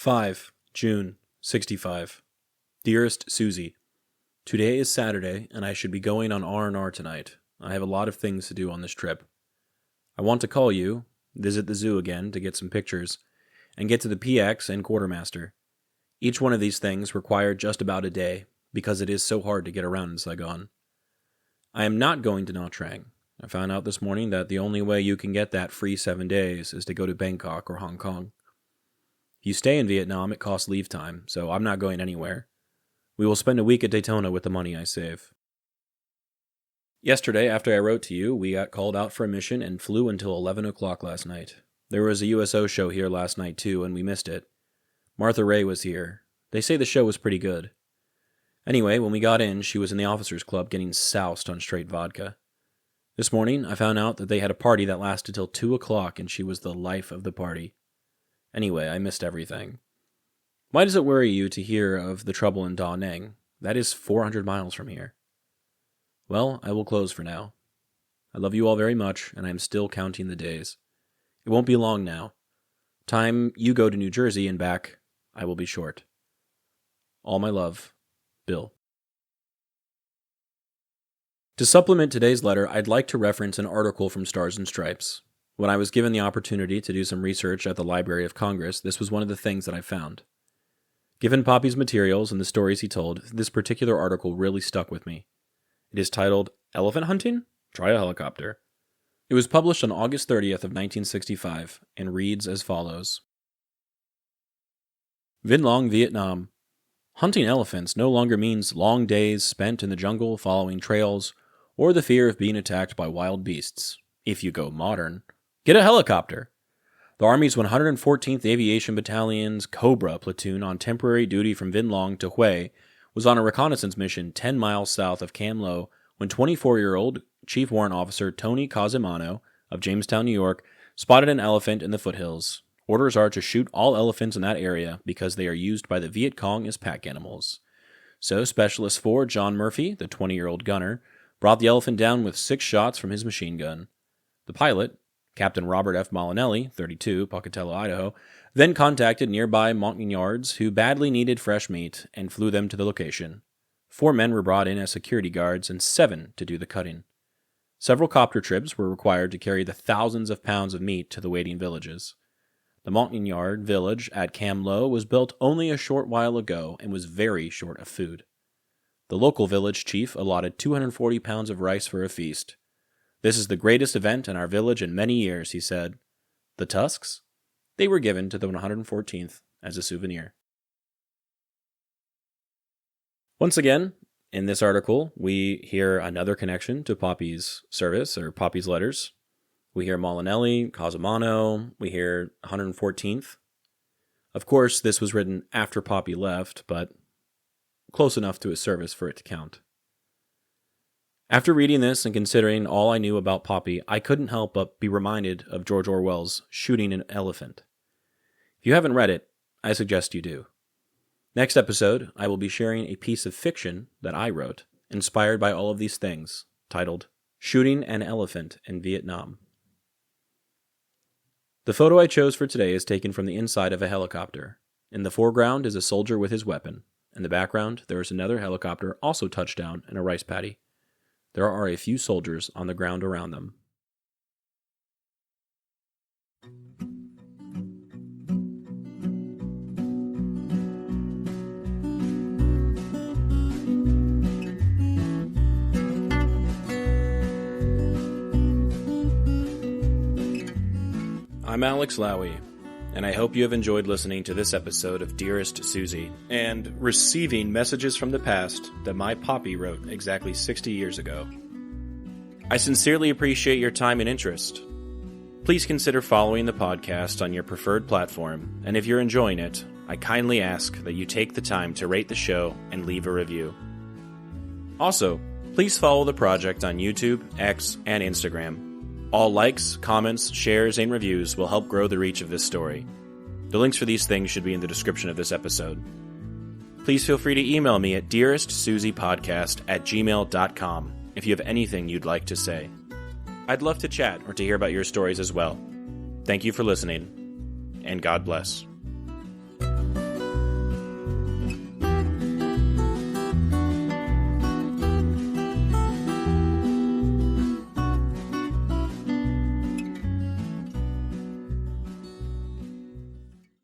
5 June 65. Dearest Suzie, today is Saturday and I should be going on R&R tonight. I have a lot of things to do on this trip. I want to call you, visit the zoo again to get some pictures, and get to the PX and quartermaster. Each one of these things required just about a day because it is so hard to get around in Saigon. I am not going to Nha Trang. I found out this morning that the only way you can get that free 7 days is to go to Bangkok or Hong Kong. If you stay in Vietnam, it costs leave time, so I'm not going anywhere. We will spend a week at Daytona with the money I save. Yesterday, after I wrote to you, we got called out for a mission and flew until 11 o'clock last night. There was a USO show here last night too, and we missed it. Martha Ray was here. They say the show was pretty good. Anyway, when we got in, she was in the officers' club getting soused on straight vodka. This morning, I found out that they had a party that lasted till 2 o'clock, and she was the life of the party. Anyway, I missed everything. Why does it worry you to hear of the trouble in Da Nang? That is 400 miles from here. Well, I will close for now. I love you all very much, and I am still counting the days. It won't be long now. Time you go to New Jersey and back, I will be short. All my love, Bill. To supplement today's letter, I'd like to reference an article from Stars and Stripes. When I was given the opportunity to do some research at the Library of Congress, this was one of the things that I found. Given Poppy's materials and the stories he told, this particular article really stuck with me. It is titled, Elephant Hunting? Try a Helicopter. It was published on August 30th of 1965, and reads as follows. Vinh Long, Vietnam. Hunting elephants no longer means long days spent in the jungle following trails, or the fear of being attacked by wild beasts. If you go modern, get a helicopter. The Army's 114th Aviation Battalion's Cobra platoon on temporary duty from Vinh Long to Hue was on a reconnaissance mission 10 miles south of Cam Lo when 24-year-old Chief Warrant Officer Tony Cosimano of Jamestown, New York, spotted an elephant in the foothills. Orders are to shoot all elephants in that area because they are used by the Viet Cong as pack animals. So Specialist 4 John Murphy, the 20-year-old gunner, brought the elephant down with 6 shots from his machine gun. The pilot, Captain Robert F. Molinelli, 32, Pocatello, Idaho, then contacted nearby Montagnards who badly needed fresh meat and flew them to the location. 4 men were brought in as security guards and 7 to do the cutting. Several copter trips were required to carry the thousands of pounds of meat to the waiting villages. The Montagnard village at Cam Lo was built only a short while ago and was very short of food. The local village chief allotted 240 pounds of rice for a feast. This is the greatest event in our village in many years, he said. The tusks? They were given to the 114th as a souvenir. Once again, in this article, we hear another connection to Poppy's service, or Poppy's letters. We hear Molinelli, Cosimano, we hear 114th. Of course, this was written after Poppy left, but close enough to his service for it to count. After reading this and considering all I knew about Poppy, I couldn't help but be reminded of George Orwell's Shooting an Elephant. If you haven't read it, I suggest you do. Next episode, I will be sharing a piece of fiction that I wrote, inspired by all of these things, titled Shooting an Elephant in Vietnam. The photo I chose for today is taken from the inside of a helicopter. In the foreground is a soldier with his weapon. In the background, there is another helicopter also touched down in a rice paddy. There are a few soldiers on the ground around them. I'm Alex Lowy, and I hope you have enjoyed listening to this episode of Dearest Suzie, and receiving messages from the past that my Poppy wrote exactly 60 years ago. I sincerely appreciate your time and interest. Please consider following the podcast on your preferred platform, and if you're enjoying it, I kindly ask that you take the time to rate the show and leave a review. Also, please follow the project on YouTube, X, and Instagram. All likes, comments, shares, and reviews will help grow the reach of this story. The links for these things should be in the description of this episode. Please feel free to email me at dearestsuziepodcast@gmail.com if you have anything you'd like to say. I'd love to chat or to hear about your stories as well. Thank you for listening, and God bless.